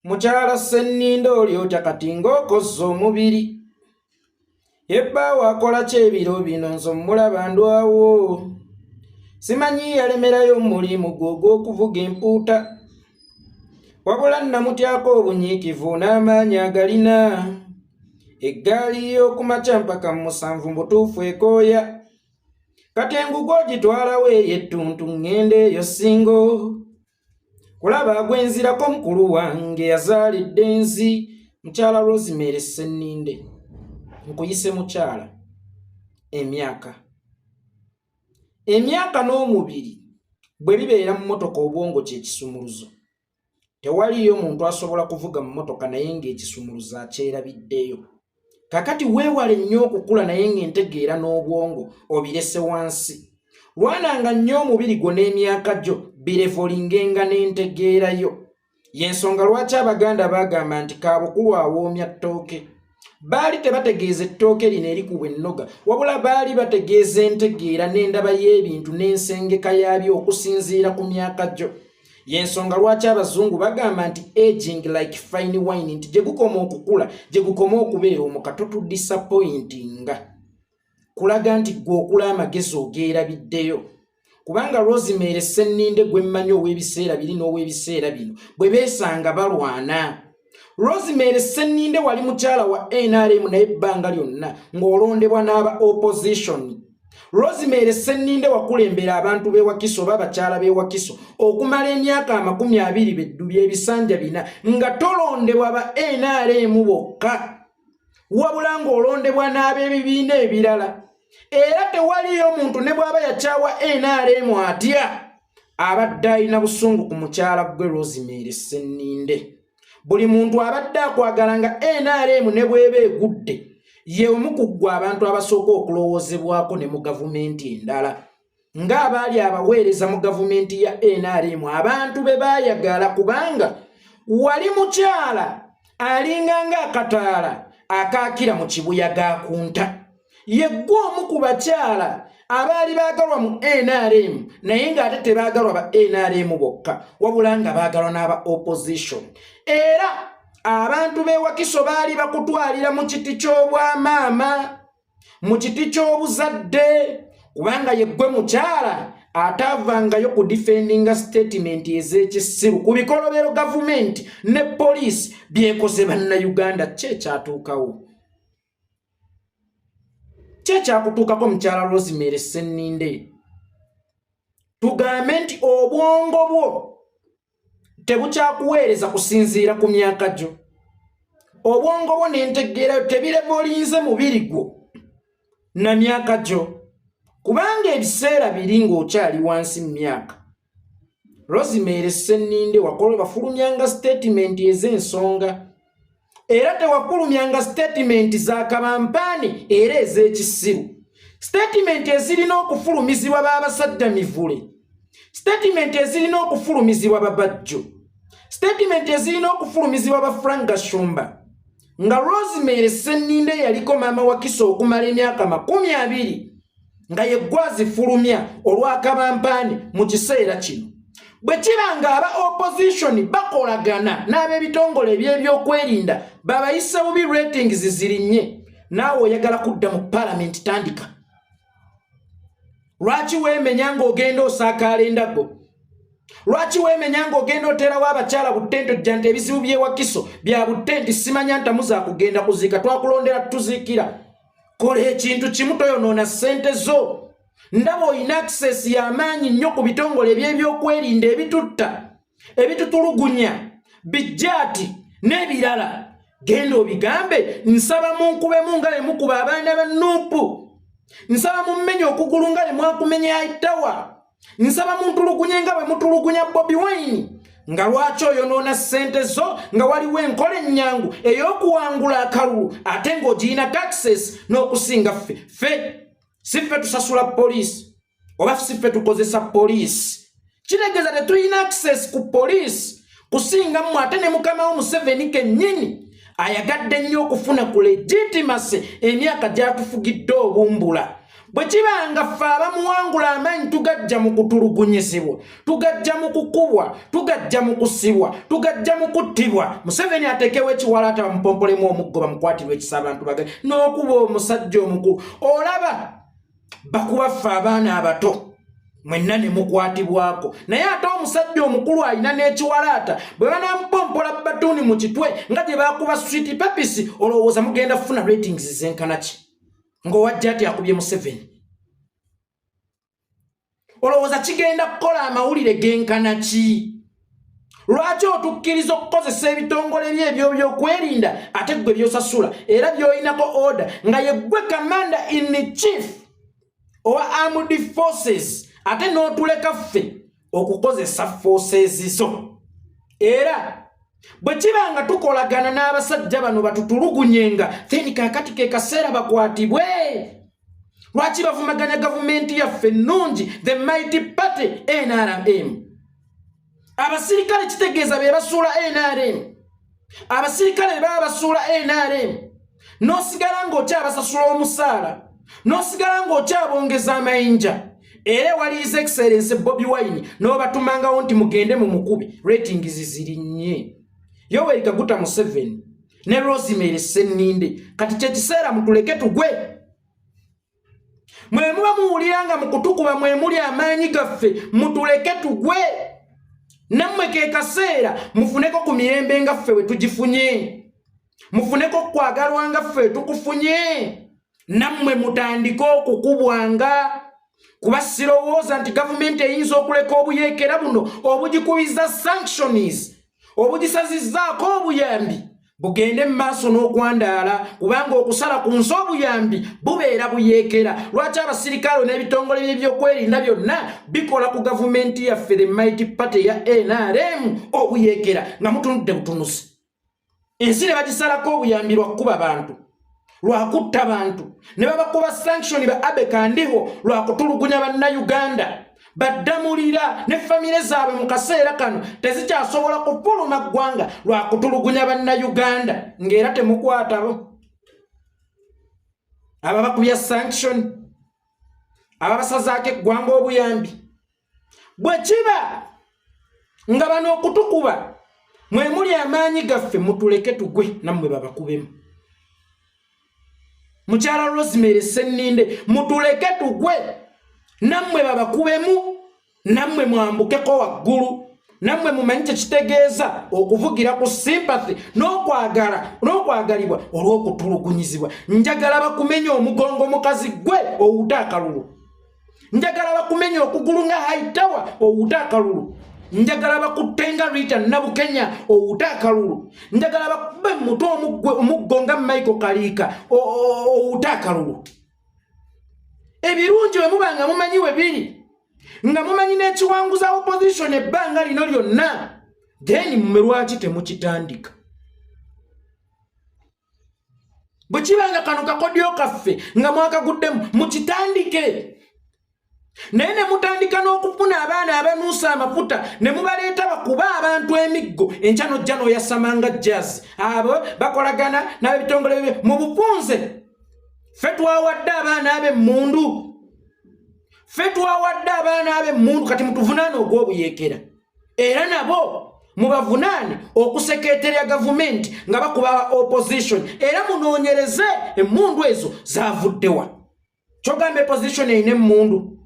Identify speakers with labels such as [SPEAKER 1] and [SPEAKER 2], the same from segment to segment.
[SPEAKER 1] Mukyala Sseninde oli otya kati ng'okozza omubiri. Yebbaawo akola ki ebiro bino nze omulaba ndwawo. Simanyi yalemerayo mulimu gwe ogw'okuvuga empuuta. Wabula namutyako obunyiikivu n'amaanyi agalina. Eggaali y'okumakya mpaka mu 7 mu butuufu ekooya. Kati engugu ogitwalawo ey'ettuntu ŋŋende eyo Ssingo. Kulaba agwenzirako mukulu wange yazaalidde nzi mukyala Rosemary Sseninde. Nkuyise mukyala emyaka n'omubiri bwe bibeera mu mmotoka obwongo kye kisumuluzo. Tewaliyo muntu asobola kuvuga mu mmotoka naye ng'ekisumuluzo akyerabiddeyo. Kakati weewale nnyo okukula naye ng'entegeera n'obwongo obirese wansi. Lwananga nnyo omubiri gwo n'emyaka gyo birevolingenga n'entegeerayo. Y'ensonga lwaki Abaganda bagamba nti kaabukulu awoomya ttooke. Baali tebategeeza ettooke lino erikubwa ennoga, wabula baali bategeeza entegeera n'endaba y'ebintu n'ensengeka yaabyo okusinziira ku myaka gyo. Y'ensonga lwaki Abazungu bagamba nti aging like fine wine, nti gye gukoma okukula, gye gukoma okubeera omukato tudisappointinga. Kulaga nti gwe okula amagezi ogeerabiddeyo. Kubanga Rosemary Sseninde gwe mmanyi ow'ebiseera biri n'ow'ebiseera bino bwe beesanga balwana. Rosemary Sseninde wali mukyala wa NRM naye ebbanga lyonna ng'olondebwa n'aba opposition. Rosemary Sseninde wakulembera abantu b'e Wakiso oba bakyala b'e Wakiso okumala emyaka 20 beddu by'ebisanja bina nga tolondebwa ba NRM bokka, wabula ng'olondebwa n'ab'ebibiina ebirala. Era tewaliyo omuntu ne bw'aba yakyawa NRM atya abadde alina busungu ku mukyala gwe Rosemary Sseninde. Buli muntu abadde akwagala nga NRM ne bw'eba egudde ye omu ku ggwe abantu abasooka okulowoozebwako ne mu gavumenti endala. Ng'abaali abaweereza mu gavumenti ya NRM abantu be baayagala kubanga wali mukyala alinga ng'akataala akaakira mu kibuyaga akunta. Ye gwe omu ku bakyala abaali baagalwa mu NRM naye ng'ate tebaagalwa ba NRM bokka wabula nga baagalwa n'aba opposition. Era abantu b'e Wakiso baali bakutwalira mu kiti ky'obwamaama, mu kiti ky'obuzadde, kubanga ye gwe mukyala ataavangayo ku defendinga statement ez'ekisiru ku bikolobero gavumenti ne poliisi byekoze bannayuganda. Kyekyatuukawo, kyekyakutuukako mukyala Rosemary Sseninde. Tugambe nti obwongo bwo tebukyakuweereza kusinziira ku myaka gyo. Obwongo bwo n'entegeerayo tebirevolinze mubiri gwo na myaka gyo, kubanga ebiseera biri ng'okyali wansi mu myaka. Rosemary Sseninde wafulumyanga statement ez'ensonga, era tewafulumyanga statement za kabampaani era ez'ekisiru. Statement ezirina okufulumizibwa b'abasajja mivule, statement ezirina okufulumizibwa babajjo, statement ezirina okufulumizibwa ba Frank Gashumba. Nga Rosemary Sseninde yaliko maama Wakiso okumala emyaka 20 nga ye gwazifulumya olw'akabampaani mu kiseera kino. Bwe kiba nga aba opposition bakolagana n'ab'ebitongole eby'ebyokwerinda babayise bubi ratings zirinnye, naawe oyagala kudda mu parliament tandika. Lwaki weemenya ng'ogenda osaakaala endago? Lwaki weemenya ng'ogenda oterawo abakyala buttente ojja nti ebizibu by'e Wakiso bya buttente simanya ntamu za kugenda kuziika, twakulondera tuziikira? Kola ekintu kimu, toyonoona ssente zo. Ndaba oyina access y'amaanyi nnyo ku bitongole eby'ebyokwerinda ebitutta, ebitutulugunya, bijjaati n'ebirala. Genda obigambe, nsaba munkubemu nga lemukuba abaana ba Nuupu, nsaba mummenye okugulu nga lemwakumenya Aitawa, nsaba muntulugunye nga bwe mutulugunya Bobi Wine. Nga lwaki oyonoona ssente zo nga waliwo enkola ennyangu ey'okuwangula akalulu ate ng'ogiyina access n'okusinga ffe si ffe tusasula poliisi oba si ffe tukozesa poliisi. Kitegeeza tetulina access ku poliisi kusinga mmwe, ate ne mukama wo Museveni kennyini ayagadde nnyo okufuna ku legitimacy emyaka gy'atufugidde obumbula. bwe kibanga ffe abamuwangula amaanyi tugajja mu kutulugunyizibwa, tugajja mu kukubwa, tugajja mu kusibwa, tugajja mu kuttibwa. Museveni atekewo ekiwalaata bamupompolemu omuggo bamukwatirwa ekisa abantu bagale n'okuba omusajja omukulu. Olaba bakuba ffe abaana abato mwenna ne mukwatibwako, naye ate omusajja omukulu alina n'ekiwalaata bwe banamupompola batuuni mu kitwe nga gye bakuba sweet papisi, olowooza mugenda kufuna ratings zenkana ki ng'owajja ati akubye Museveni? Olowooza kigenda kukola amawulire genkana ki? Lwaki otukkiriza okukozesa ebitongole by'ebyo by'okwerinda ate ggwe by'osasula era by'oyinako order nga ye ggwe commander in chief owa armed forces ate n'otuleka ffe okukozesa forces zo? Era bwe kiba nga tukolagana n'abasajja bano batutulugunyenga then kaakati ke kaseera bakwatibwe. Lwaki bavumaganya gavumenti yaffe ennungi the mighty party NRM? Abasirikale kitegeeza be basuula NRM, abasirikale baba basuula NRM, n'osigala ng'okyabasasula omusaala, n'osigala ng'okyabongeza amayinja. Era wali His Excellency Bobi Wine n'obatumangawo nti mugende mu mukubi, ratings zirinnye. Yoweri Kaguta Museveni ne Rosemary Senninde kati kye kiseera mutuleke tugwe. Mwe muba muwuliranga mu kutukuba mwe muli amaanyi gaffe mutuleke tugwe. Nammwe ke kaseera mufuneko ku mirembe nga ffe we tugifunye, mufuneko kwagalwa nga ffe tukufunye. Nammwe mutandike okukubwanga kuba sirowooza nti gavumenti eyinza okuleka obuyeekera buno obugikubiza sanctions, obugisazizzaako obuyambi bugende mu maaso n'okwandaala, kubanga okusala ku nsi obuyambi bubeera buyeekera. Lwaki abasirikale n'ebitongole by'ebyokwerinda byonna bikola ku gavumenti yaffe the mighty party ya NRM obuyeekera nga mutunudde butunuzi? Ensi ne bagisalako obuyambi lwa kukuba bantu, lwa kutta bantu, ne babakuba sanction ba Abe Kandiho lwa kutulugunya bannayuganda. Baddamulira ne famire zaabwe mu kaseera kano tezikyasobola kupuluma ggwanga lwa kutulugunya bannayuganda, ng'era temukwatabo ababakubya sanction, ababasazaako eggwanga obuyambi. Bwe kiba nga bano okutukuba mwe muli amaanyi gaffe mutuleke tugwe nammwe babakubemu. Mukyala Rosemary Senninde mutuleke tugwe nammwe babakubemu, nammwe mwambukeko waggulu, nammwe mumanyi kye kitegeeza okuvugira ku sympathy n'okwagalibwa olw'okutulugunyizibwa. Njagala bakumenya omugongo mukazi gwe owuta akalulu, njagala bakumenya okugulu nga Haitawa owuta akalulu, njagala bakuttenga Rita Nabukenya owuta akalulu, njagala bakube muto omuggo nga Michael Kaliika owuta akalulu. Ebirungi bwe muba nga mumanyi we biri, nga mumanyi n'ekiwanguza opposition ebbanga lino lyonna, then mume lwaki temukitandika? Bwe kiba nga kano kakodyo kaffe nga mwakaguddemu mukitandike. Naye ne mutandika n'okufuna abaana abanuusa amafuta ne mubaleeta bakuba abantu emiggo enkya nojja n'oyasamanga jazz. Abo bakolagana n'ebitongole bye mu bufunze. Ffe twawadde abaana ab'emmundu, ffe twawadde abaana ab'emmundu, kati mutuvunaane ogw'obuyeekera. Era nabo mubavunaane okusekeeterya gavumenti nga bakuba opposition, era munoonyereze emmundu ezo zaavuddewa. Kyogamba opposition eyina emmundu.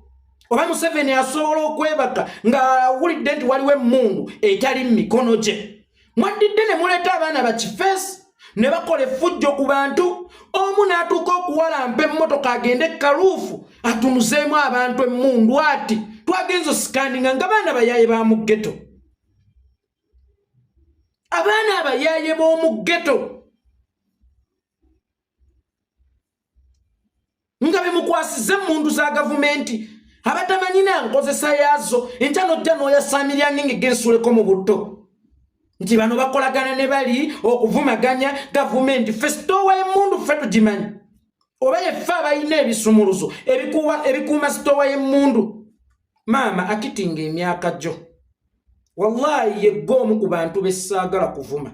[SPEAKER 1] Oba Museveni asobola okwebaka nga awulidde nti waliwo emmundu etali mu mikono gye. Mwaddidde ne muleeta abaana bakifeesi ne bakola effujjo ku bantu, omu n'atuuka okuwalampa emmotoka agende Kaluufu atunuzeemu abantu emmundu ati twagenza osikandinga nga baana bayaaye ba mu ghetto. Abaana abayaaye b'omu ghetto nga bemukwasiza emmundu za gavumenti abatamanyi na nkozesa yaazo, enkya nojja n'oyasamirya ng'ensuleko mu butto nti bano bakolagana ne bali okuvumaganya gavumenti. Ffe sitoowa y'emmundu ffe tugimanyi, oba yeffe abalina ebisumuluzo ebikuuma sitoowa y'emmundu. Maama akitinga emyaka gyo, wallahi yegga omu ku bantu bessaagala kuvuma,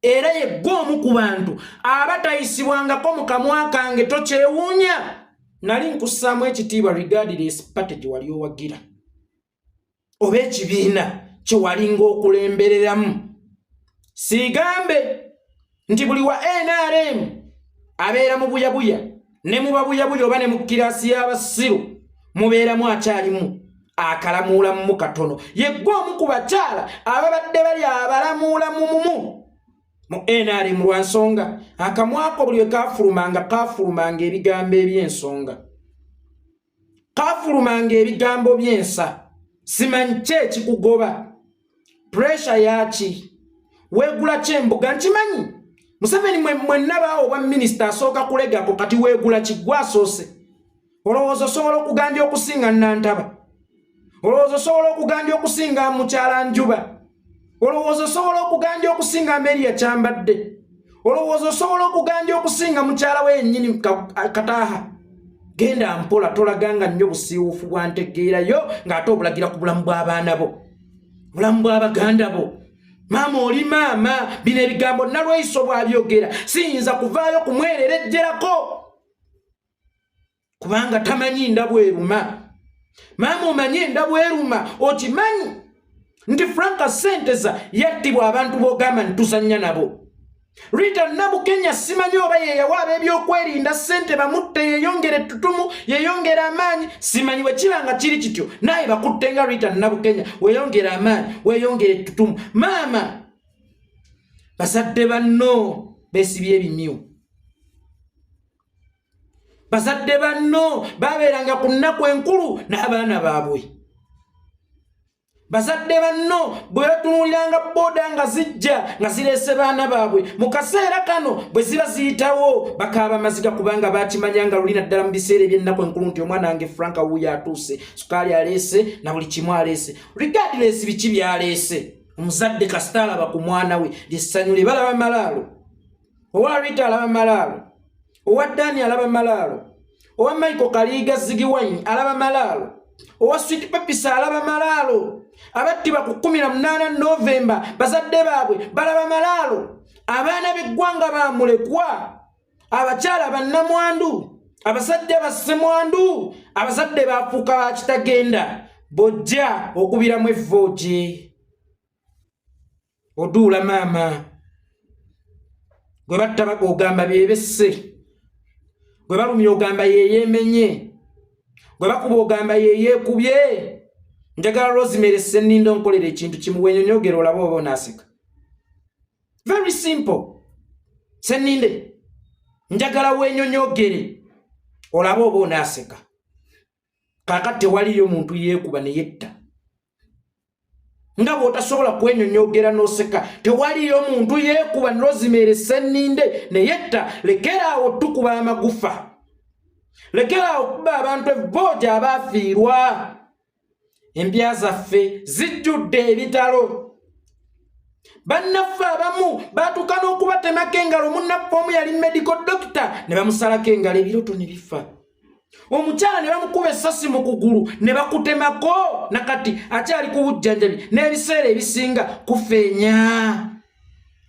[SPEAKER 1] era yegga omu ku bantu abatayisibwangako mu kamwa kange tokyewuunya nali nkussaamu ekitiibwa regardless party gye wali owagira oba ekibiina kye walinga okulembereramu. Siigambe nti buli wa NRM abeera mu buyabuya ne mu babuyabuya oba ne mu kirasi y'abasiru mubeeramu akyalimu akalamuulamu katono. Yeggwe omu ku bakyala ababadde bali abalamuulamu mu NRM lwa nsonga akamwako buli we kaafulumanga ebigambo eby'ensonga, kaafulumanga ebigambo by'ensa. Simanyi ki ekikugoba, pressure yaki, weegula kyembuga nkimanyi. Museveni mwenna baawo obwa minisita asooka kulegako kati weegula kiggwa asoose. Olowooza osobola okuganja okusinga Nantaba? Olowooza osobola okuganja okusinga mukyala Njuba? Olowooza osobola okuganja okusinga Amelia Kyambadde? Olowooza osobola okuganja okusinga mukyala we yennyini Kataaha? Genda mpola, tolaganga nnyo busiiwuufu bwa ntegeerayo ng'ate obulagira ku bulamu bw'abaana bo, bulamu bw'abaganda bo. Maama oli maama, bino ebigambo Nalweyiso bw'abyogera siyinza kuvaayo kumwererejjerako kubanga tamanyi ndabwe eruma. Maama omanyi endabwe eruma, okimanyi nti Frank Senteza yattibwa abantu b'ogamba ntuzannya nabo. Rita Nabukenya simanyi oba ye yawa ab'ebyokwerinda ssente bamutte yeeyongere ettutumu yeeyongere amaanyi. Simanyi bwe kibanga kiri kityo naye bakutte nga Rita Nabukenya weeyongere amaanyi weeyongere ettutumu. Maama bazadde banno beesibye ebimyu, bazadde banno baabeeranga ku nnaku enkulu n'abaana baabwe. Bazadde banno bwe batunuuliranga booda nga zijja nga zireese baana baabwe mu kaseera kano bwe ziba ziyitawo bakaaba maziga kubanga baakimanyanga lulina ddala mu biseera eby'ennaku enkulu nti omwana wange Frank wuuyo atuuse, sukaali aleese na buli kimu aleese. Regardless biki byaleese, omuzadde kasita alaba ku mwana we lyessanyu lye balaba malaalo. Owa Rita alaba malaalo, owa Dani alaba malaalo, owa Michael Kaliiga Zigiwine alaba malaalo, owa Sweet Pepisa alaba malaalo. Abattibwa ku 18 Novemba bazadde baabwe balaba malaalo. Abaana b'eggwanga baamulekwa, abakyala bannamwandu, abasajja bassemwandu, abazadde baafuuka bakitagenda bojja okubiramu evvooje. Oduula maama gwe batta ogamba byebesse, gwe balumya ogamba yeyeemenye, gwe bakuba ogamba yeyeekubye. Njagala Rosemary Ssennindo nkolera ekintu kimu wenyonyogera olaba oba onaaseka. Very simple. Senninde njagala wenyonyogere olaba oba onaaseka. Kaakati tewaliyo muntu yeekuba ne yetta. Nga bw'otasobola kwenyonyogera n'oseka tewaliyo muntu yeekuba Rosemary Senninde ne yetta. Lekeraawo tukuba amagufa, lekeraawo kuba abantu evvooja abaafiirwa. Empya zaffe zijjudde ebitalo. Bannaffe abamu baatuuka n'okubatemako engalo. Munnaffe omu yali medical doctor ne bamusalako engalo ebiroto ne bifa. Omukyala ne bamukuba essasi mu kugulu ne bakutemako nakati akyali ku bujjanjabi n'ebiseera ebisinga kufeenya.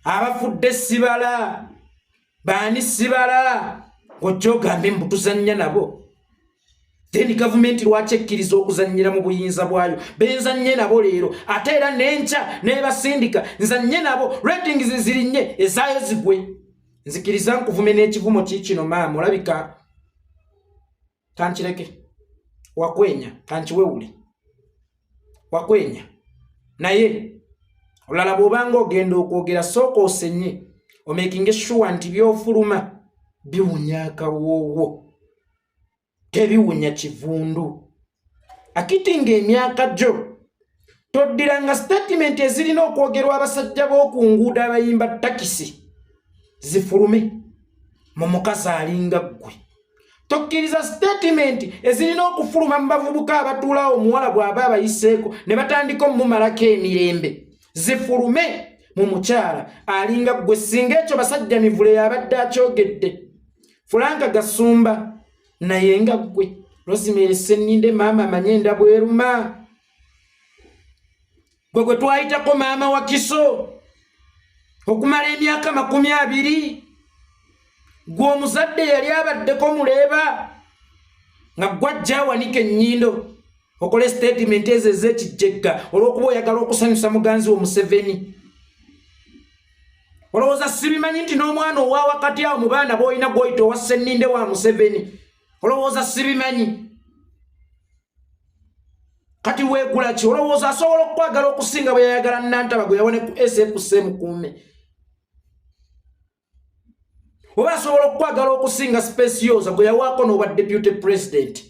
[SPEAKER 1] Abafudde sibala, baani sibala, ng'ojja ogambe mbutuzannya nabo. Then government lwaki ekkiriza okuzannyira mu buyinza bwayo? Benzannye nabo leero ate era n'enkya n'ebasindika nzannye nabo, ratings zirinnye ezaayo zigwe. Nzikiriza nkuvume n'ekivumo kiikino maama olabika kankireke wakwenya kankiwewule wakwenya naye olala bw'obanga ogenda okwogera sooka osenye omakinge sure nti by'ofuluma biwunya akawoowo tebiwunya kivundu. Akitinga emyaka gyo toddiranga statement ezirina okwogerwa abasajja b'oku nguudo abayimba takisi zifulume mu mukazi alinga ggwe. Tokkiriza statement ezirina okufuluma mu bavubuka abatuulawo omuwala bw'aba abayiseeko ne batandika omumalako emirembe zifulume mu mukyala alinga ggwe. Singa ekyo basajja mivule yabadde akyogedde. Frank Gasumba naye nga ggwe. Rosemary Senninde maama amanye endabwe eruma. Gwe twayitako maama wa Kiso okumala emyaka 20. Gwe omuzadde yali abaddeko muleeba nga gwajja wanika ennyindo okole statement ezo ez'ekijjegga olw'okuba oyagala okusanyusa muganzi wo Museveni. Olowooza sibimanyi nti n'omwana owa wakati awo mu baana b'olina gw'oyita owa Ssenninde wa Museveni? Olowooza sibimanyi? Kati weegula ki? Olowooza asobola okwagala okusinga bwe yayagala Nantaba gwe yawone ku SFC Mukuume? Oba asobola okwagala okusinga Specioza gwe yawaako n'obwa deputy president?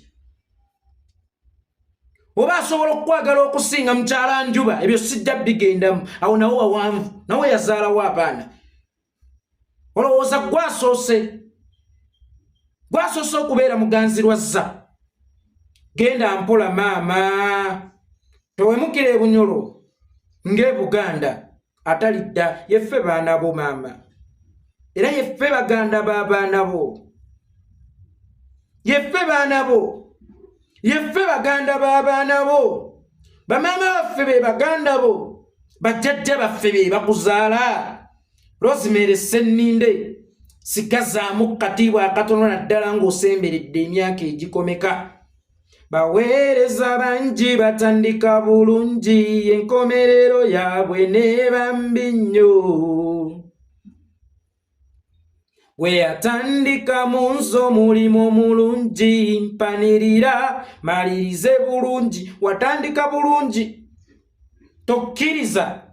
[SPEAKER 1] Oba asobola okwagala okusinga mukyala Njuba? Ebyo sijja bigendamu, awo nawo wawanvu, nawe yazaalawo abaana. Olowooza gwasoose okubeera muganzirwazza? Genda mpola maama, towemukira e Bunyoro ng'e Buganda atalidda. Yeffe baana bo maama, era yeffe baganda b'abaana bo, yeffe baana bo, yeffe baganda b'abaana bo. Bamaama baffe be baganda bo, bajjajja baffe be bakuzaala. Rosemary Ssenninde sigazaamu katiibwa akatono naddala ng'osemberedde emyaka egikomeka. Baweereza bangi batandika bulungi, enkomerero yaabwe neeba mbi nnyo. We yatandika mu nzo mulimu mulungi, mpanirira malirize bulungi. Watandika bulungi, tokkiriza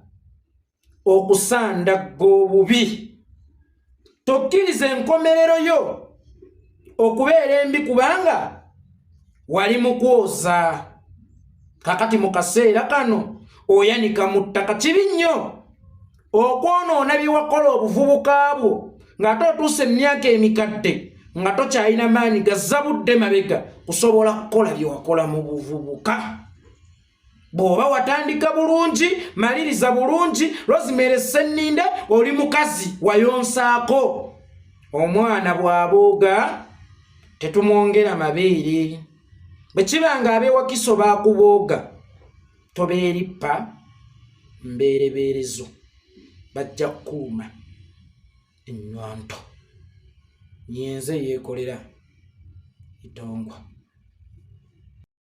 [SPEAKER 1] okusandagga obubi, tokkiriza enkomerero yo okubeera embi, kubanga wali mu kwoza. Kakati mu kaseera kano oyanika mu ttaka. Kibi nnyo okwonoona bye wakola obuvubuka bwo ng'ate otuuse emyaka emikadde nga tokyalina maanyi gazzabudde mabega kusobola kukola bye wakola mu buvubuka. Bw'oba watandika bulungi, maliriza bulungi. Rosemary Ssenninde oli mukazi wayonsaako. Omwana bw'abooga tetumwongera mabeere. Bwe kiba ng'abeewakiso baakubooga, tobeerippa mbeerebeerezo, bajja kukuuma ennywanto. Nyenze yeekolera itongwa.